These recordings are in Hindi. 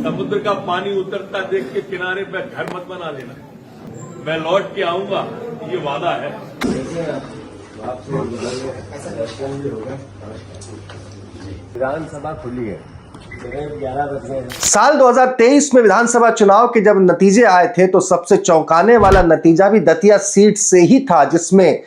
समुद्र का पानी उतरता देख के किनारे पे घर मत बना लेना। मैं लौट के आऊंगा, ये वादा है। विधानसभा खुली है। साल 2023 में विधानसभा चुनाव के जब नतीजे आए थे तो सबसे चौंकाने वाला नतीजा भी दतिया सीट से ही था, जिसमें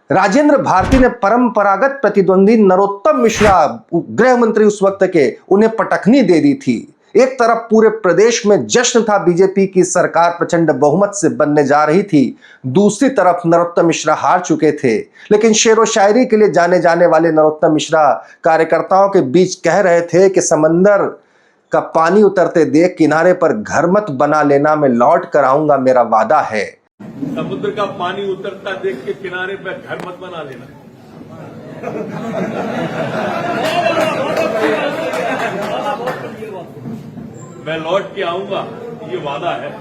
राजेंद्र भारती ने परंपरागत प्रतिद्वंदी नरोत्तम मिश्रा, गृह मंत्री उस वक्त के, उन्हें पटखनी दे दी थी। एक तरफ पूरे प्रदेश में जश्न था, बीजेपी की सरकार प्रचंड बहुमत से बनने जा रही थी। दूसरी तरफ नरोत्तम मिश्रा हार चुके थे, लेकिन शेरो शायरी के लिए जाने जाने वाले नरोत्तम मिश्रा कार्यकर्ताओं के बीच कह रहे थे कि समंदर का पानी उतरते देख किनारे पर घर मत बना लेना, मैं लौट कर आऊंगा, मेरा वादा है। समुद्र का पानी उतरता देख के किनारे पे घर मत बना लेना। मैं लौट के आऊंगा, ये वादा है।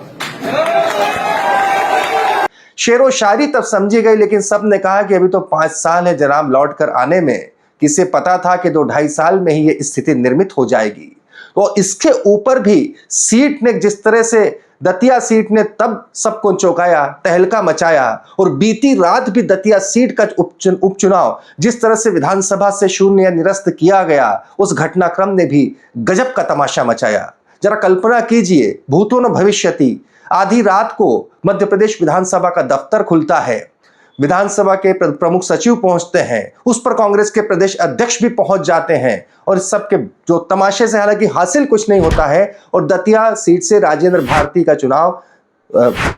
शेरो शायरी तब समझी गई, लेकिन सब ने कहा कि अभी तो 5 साल है जनाब लौट कर आने में। किसे पता था कि 2-2.5 साल में ही ये स्थिति निर्मित हो जाएगी। तो इसके ऊपर भी सीट ने जिस तरह से, दतिया सीट ने तब सबको चौंकाया, तहलका मचाया, और बीती रात भी दतिया सीट का उपचुनाव जिस तरह से विधानसभा से शून्य या निरस्त किया गया, उस घटनाक्रम ने भी गजब का तमाशा मचाया। जरा कल्पना कीजिए, भूतो न भविष्यति, आधी रात को मध्य प्रदेश विधानसभा का दफ्तर खुलता है, विधानसभा के प्रमुख सचिव पहुंचते हैं, उस पर कांग्रेस के प्रदेश अध्यक्ष भी पहुंच जाते हैं, और इस सब के जो तमाशे से हालांकि हासिल कुछ नहीं होता है, और दतिया सीट से राजेंद्र भारती का चुनाव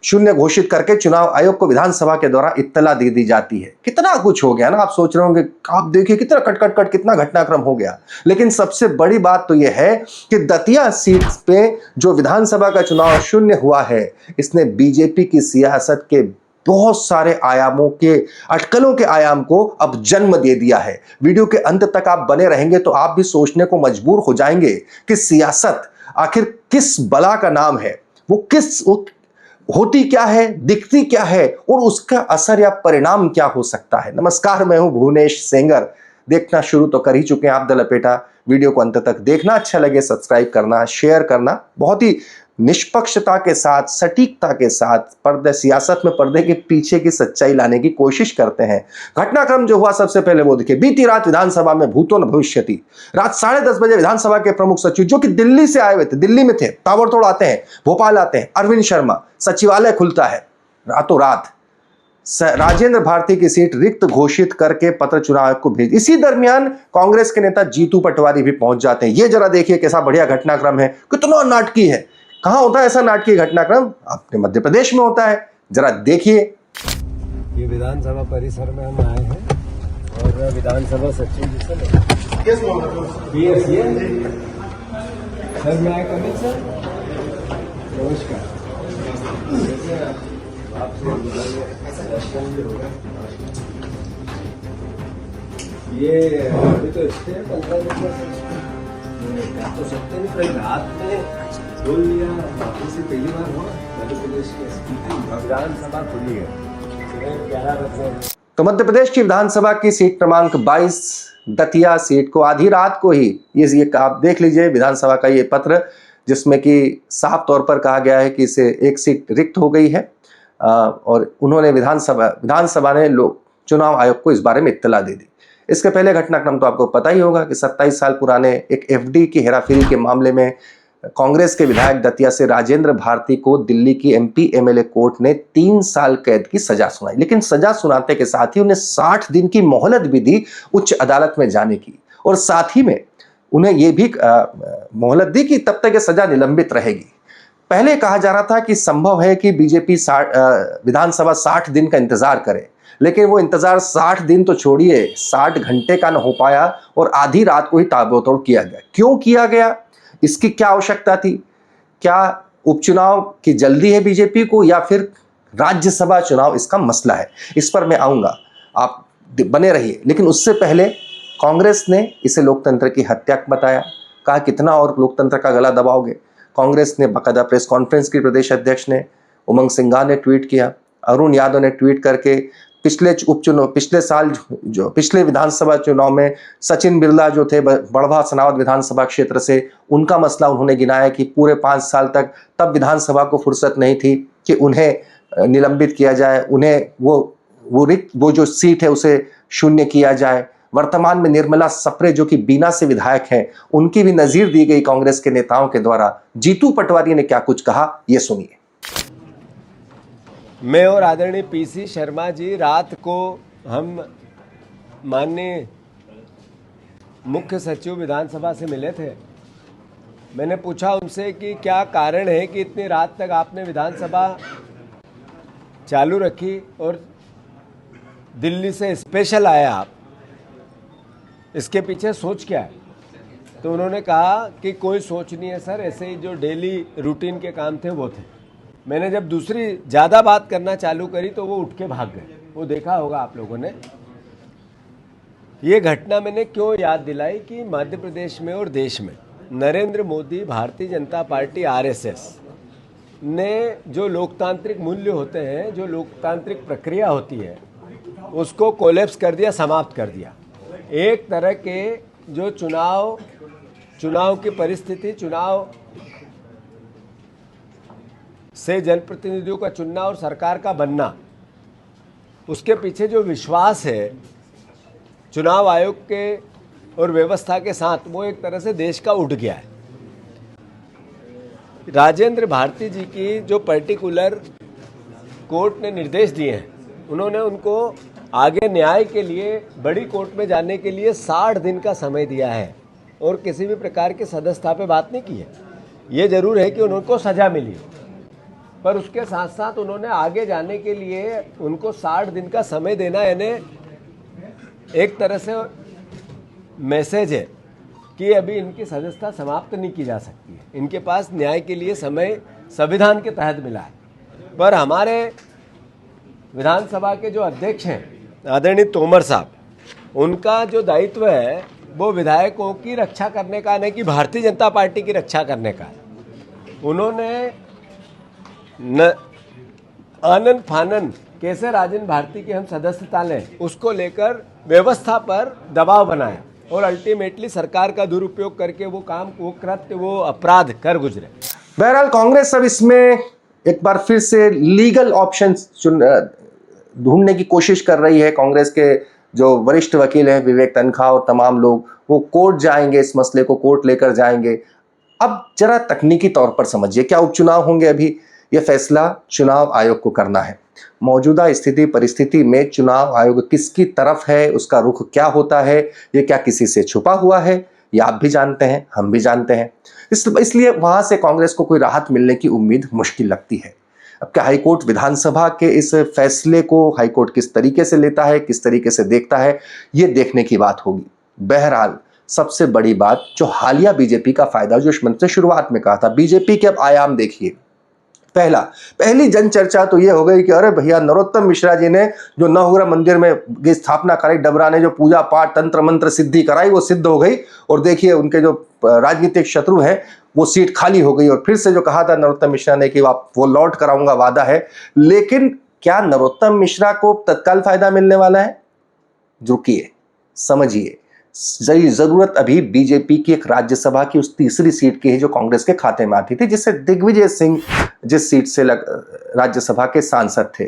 शून्य घोषित करके चुनाव आयोग को विधानसभा के द्वारा इत्तला दे दी जाती है। कितना कुछ हो गया ना, आप सोच रहे होंगे, आप देखिए कितना कट कितना घटनाक्रम हो गया। लेकिन सबसे बड़ी बात तो यह है कि दतिया सीट पे जो विधानसभा का चुनाव शून्य हुआ है, इसने बीजेपी की सियासत के बहुत सारे आयामों के, अटकलों के आयाम को अब जन्म दे दिया है। वीडियो के अंत तक आप बने रहेंगे तो आप भी सोचने को मजबूर हो जाएंगे कि सियासत आखिर किस बला का नाम है, वो होती क्या है, दिखती क्या है, और उसका असर या परिणाम क्या हो सकता है। नमस्कार, मैं हूं भुवनेश सेंगर। देखना शुरू तो कर ही चुके हैं आप द लपेटा। वीडियो को अंत तक देखना, अच्छा लगे सब्सक्राइब करना, शेयर करना। बहुत ही निष्पक्षता के साथ, सटीकता के साथ पर्दे, सियासत में पर्दे के पीछे की सच्चाई लाने की कोशिश करते हैं। घटनाक्रम जो हुआ सबसे पहले वो देखिए। बीती रात विधानसभा में भूतो न भविष्यति, रात 10:30 बजे विधानसभा के प्रमुख सचिव, जो कि दिल्ली से आए हुए थे, दिल्ली में थे, ताबड़तोड़ आते हैं, भोपाल आते हैं, अरविंद शर्मा, सचिवालय खुलता है। रातों रात राजेंद्र भारती की सीट रिक्त घोषित करके पत्र चुनाव आयोग को भेज। इसी दरमियान कांग्रेस के नेता जीतू पटवारी भी पहुंच जाते हैं। ये जरा देखिए कैसा बढ़िया घटनाक्रम है, कितना नाटकीय है। कहां होता है ऐसा नाटकीय घटनाक्रम? अपने मध्य प्रदेश में होता है। जरा देखिए। ये विधानसभा परिसर में हम आए हैं और विधानसभा सचिव जी से सर, मैं आए कमिंग सर, नमस्कार। ये अभी तो इससे 15 तो सकते नहीं, कल रात में बोल लिया, बाकी से पहली बार हुआ मध्य प्रदेश की विधानसभा खुली है 11 बजे। तो मध्य प्रदेश की विधानसभा की सीट क्रमांक 22 दतिया सीट को आधी रात को ही, ये आप देख लीजिए विधानसभा का ये पत्र, जिसमें कि साफ तौर पर कहा गया है कि इसे एक सीट रिक्त हो गई है, और उन्होंने विधानसभा ने चुनाव आयोग को इस बारे में इत्तला दे दी। इसके पहले घटनाक्रम तो आपको पता ही होगा कि 27 साल पुराने एक एफडी की हेराफेरी के मामले में कांग्रेस के विधायक दतिया से राजेंद्र भारती को दिल्ली की एमपी एमएलए कोर्ट ने 3 साल कैद की सजा सुनाई। लेकिन सजा सुनाते के साथ ही उन्हें 60 दिन की मोहलत भी दी उच्च अदालत में जाने की, और साथ ही में उन्हें यह भी मोहलत दी कि तब तक ये सजा निलंबित रहेगी। पहले कहा जा रहा था कि संभव है कि बीजेपी विधानसभा 60 दिन का इंतजार करे, लेकिन वो इंतजार 60 दिन तो छोड़िए, 60 घंटे का न हो पाया, और आधी रात को ही ताबड़तोड़ किया गया। क्यों किया गया? इसकी क्या आवश्यकता थी? क्या उपचुनाव की जल्दी है बीजेपी को, या फिर राज्यसभा चुनाव इसका मसला है? इस पर मैं आऊंगा, आप बने रहिए। लेकिन उससे पहले कांग्रेस ने इसे लोकतंत्र की हत्या बताया। कहा कितना और लोकतंत्र का गला दबाओगे। कांग्रेस ने बाकायदा प्रेस कॉन्फ्रेंस की, प्रदेश अध्यक्ष ने, उमंग सिंघार ने ट्वीट किया, अरुण यादव ने ट्वीट करके पिछले साल जो पिछले विधानसभा चुनाव में सचिन बिरला जो थे बड़वा सनावद विधानसभा क्षेत्र से, उनका मसला उन्होंने गिनाया कि पूरे 5 साल तक तब विधानसभा को फुर्सत नहीं थी कि उन्हें निलंबित किया जाए, उन्हें वो जो सीट है उसे शून्य किया जाए। वर्तमान में निर्मला सप्रे जो कि बीना से विधायक हैं, उनकी भी नजीर दी गई कांग्रेस के नेताओं के द्वारा। जीतू पटवारी ने क्या कुछ कहा, ये सुनिए। मैं और आदरणीय पीसी शर्मा जी रात को हम माननीय मुख्य सचिव विधानसभा से मिले थे। मैंने पूछा उनसे कि क्या कारण है कि इतनी रात तक आपने विधानसभा चालू रखी और दिल्ली से स्पेशल आए आप, इसके पीछे सोच क्या है? तो उन्होंने कहा कि कोई सोच नहीं है सर, ऐसे ही जो डेली रूटीन के काम थे वो थे। मैंने जब दूसरी ज़्यादा बात करना चालू करी तो वो उठ के भाग गए। वो देखा होगा आप लोगों ने। ये घटना मैंने क्यों याद दिलाई कि मध्य प्रदेश में और देश में नरेंद्र मोदी, भारतीय जनता पार्टी, आरएसएस ने जो लोकतांत्रिक मूल्य होते हैं, जो लोकतांत्रिक प्रक्रिया होती है, उसको कोलैप्स कर दिया, समाप्त कर दिया। एक तरह के जो चुनाव की परिस्थिति, चुनाव से जनप्रतिनिधियों का चुनना और सरकार का बनना, उसके पीछे जो विश्वास है चुनाव आयोग के और व्यवस्था के साथ, वो एक तरह से देश का उठ गया है। राजेंद्र भारती जी की जो पर्टिकुलर कोर्ट ने निर्देश दिए हैं, उन्होंने उनको आगे न्याय के लिए बड़ी कोर्ट में जाने के लिए 60 दिन का समय दिया है और किसी भी प्रकार की सदस्यता पे बात नहीं की है। ये जरूर है कि उनको सजा मिली, पर उसके साथ साथ उन्होंने आगे जाने के लिए उनको 60 दिन का समय देना, यानी एक तरह से मैसेज है कि अभी इनकी सदस्यता समाप्त नहीं की जा सकती है। इनके पास न्याय के लिए समय संविधान के तहत मिला है। पर हमारे विधानसभा के जो अध्यक्ष हैं आदरणीय तोमर साहब, उनका जो दायित्व है वो विधायकों की रक्षा करने का, नहीं कि भारतीय जनता पार्टी की रक्षा करने का है। उन्होंने आनन फानन कैसे राजेंद्र भारती की हम सदस्यता लें, उसको लेकर व्यवस्था पर दबाव बनाया और अल्टीमेटली सरकार का दुरुपयोग करके वो काम, वो कृत्य, वो अपराध कर गुजरे। बहरहाल कांग्रेस अब इसमें एक बार फिर से लीगल ऑप्शन ढूंढने की कोशिश कर रही है। कांग्रेस के जो वरिष्ठ वकील हैं विवेक तनखा और तमाम लोग, वो कोर्ट जाएंगे, इस मसले को कोर्ट लेकर जाएंगे। अब जरा तकनीकी तौर पर समझिए, क्या उपचुनाव होंगे? अभी यह फैसला चुनाव आयोग को करना है। मौजूदा स्थिति परिस्थिति में चुनाव आयोग किसकी तरफ है, उसका रुख क्या होता है, ये क्या किसी से छुपा हुआ है, ये आप भी जानते हैं, हम भी जानते हैं। इसलिए वहां से कांग्रेस को कोई राहत मिलने की उम्मीद मुश्किल लगती है। अब क्या हाईकोर्ट विधानसभा के इस फैसले को हाईकोर्ट किस तरीके से लेता है, किस तरीके से देखता है, ये देखने की बात होगी। बहरहाल सबसे बड़ी बात जो हालिया बीजेपी का फायदा, जो मंत्री शुरुआत में कहा था, बीजेपी के अब आयाम देखिए। पहली जन चर्चा तो ये हो गई कि अरे भैया, नरोत्तम मिश्रा जी ने जो नवग्रह मंदिर में स्थापना कराई, डबरा ने जो पूजा पाठ तंत्र मंत्र सिद्धि कराई, वो सिद्ध हो गई। और देखिए उनके जो राजनीतिक शत्रु हैं, वो सीट खाली हो गई। और फिर से जो कहा था नरोत्तम मिश्रा ने कि वो लौट कराऊंगा, वादा है। लेकिन क्या नरोत्तम मिश्रा को तत्काल फायदा मिलने वाला है? रुकिए, समझिए। जरूरत अभी बीजेपी की एक राज्यसभा की उस तीसरी सीट की है जो कांग्रेस के खाते में आती थी, जिससे दिग्विजय सिंह जिस सीट से राज्यसभा के सांसद थे,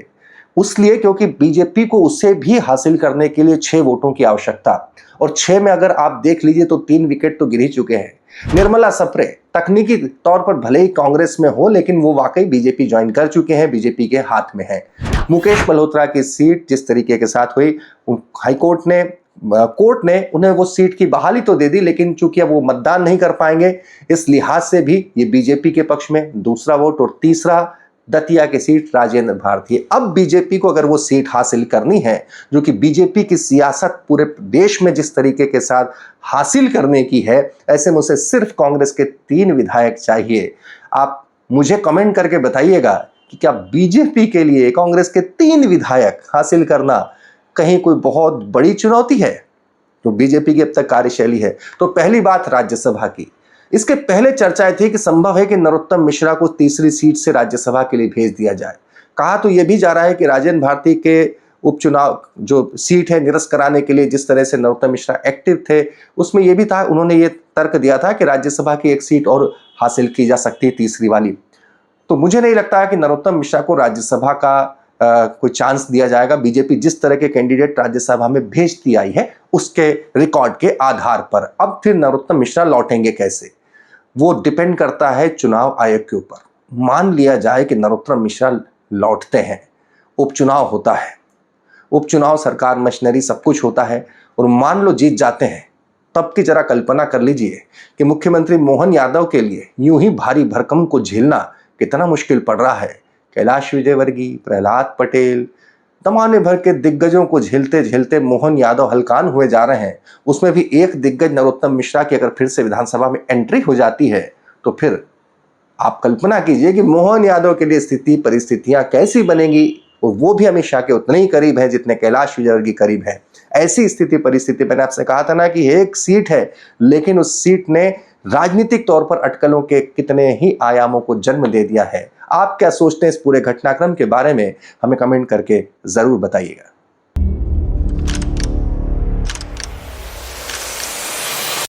उसलिए क्योंकि बीजेपी को उसे भी हासिल करने के लिए 6 वोटों की आवश्यकता। और 6 में अगर आप देख लीजिए तो 3 विकेट तो गिर ही चुके हैं। निर्मला सप्रे तकनीकी तौर पर भले ही कांग्रेस में हो, लेकिन वो वाकई बीजेपी ज्वाइन कर चुके हैं, बीजेपी के हाथ में है। मुकेश मल्होत्रा की सीट जिस तरीके के साथ हुई, कोर्ट ने उन्हें वो सीट की बहाली तो दे दी, लेकिन चूंकि अब वो मतदान नहीं कर पाएंगे, इस लिहाज से भी ये बीजेपी के पक्ष में दूसरा वोट। और तीसरा, दतिया की सीट राजेंद्र भारती। अब बीजेपी को अगर वो सीट हासिल करनी है, जो कि बीजेपी की सियासत पूरे देश में जिस तरीके के साथ हासिल करने की है, ऐसे में उसे सिर्फ कांग्रेस के 3 विधायक चाहिए। आप मुझे कमेंट करके बताइएगा कि क्या बीजेपी के लिए कांग्रेस के 3 विधायक हासिल करना कहीं कोई बहुत बड़ी चुनौती है जो बीजेपी की अब तक कार्यशैली है? तो पहली बात राज्यसभा की। इसके पहले चर्चाएं थी कि संभव है कि नरोत्तम मिश्रा को तीसरी सीट से राज्यसभा के लिए भेज दिया जाए। कहा तो यह भी जा रहा है कि राजेंद्र भारती के उपचुनाव जो सीट है निरस्त कराने के लिए जिस तरह से नरोत्तम मिश्रा एक्टिव थे, उसमें यह भी था, उन्होंने ये तर्क दिया था कि राज्यसभा की एक सीट और हासिल की जा सकती है, तीसरी वाली। तो मुझे नहीं लगता है कि नरोत्तम मिश्रा को राज्यसभा का कोई चांस दिया जाएगा। बीजेपी जिस तरह के कैंडिडेट राज्यसभा में भेजती आई है उसके रिकॉर्ड के आधार पर अब फिर नरोत्तम मिश्रा लौटेंगे कैसे, वो डिपेंड करता है चुनाव आयोग के ऊपर। मान लिया जाए कि नरोत्तम मिश्रा लौटते हैं, उपचुनाव होता है, उपचुनाव सरकार मशीनरी सब कुछ होता है और मान लो जीत जाते हैं, तब की जरा कल्पना कर लीजिए कि मुख्यमंत्री मोहन यादव के लिए यूं ही भारी भरकम को झेलना कितना मुश्किल पड़ रहा है। कैलाश विजयवर्गीय, प्रहलाद पटेल, जमाने भर के दिग्गजों को झेलते झेलते मोहन यादव हलकान हुए जा रहे हैं। उसमें भी एक दिग्गज नरोत्तम मिश्रा की अगर फिर से विधानसभा में एंट्री हो जाती है तो फिर आप कल्पना कीजिए कि मोहन यादव के लिए स्थिति परिस्थितियां कैसी बनेंगी, और वो भी अमित शाह के उतने ही करीब है जितने कैलाश विजयवर्गीय करीब है। ऐसी स्थिति परिस्थिति, मैंने आपसे कहा था ना कि एक सीट है, लेकिन उस सीट ने राजनीतिक तौर पर अटकलों के कितने ही आयामों को जन्म दे दिया है। आप क्या सोचते हैं इस पूरे घटनाक्रम के बारे में, हमें कमेंट करके जरूर बताइएगा।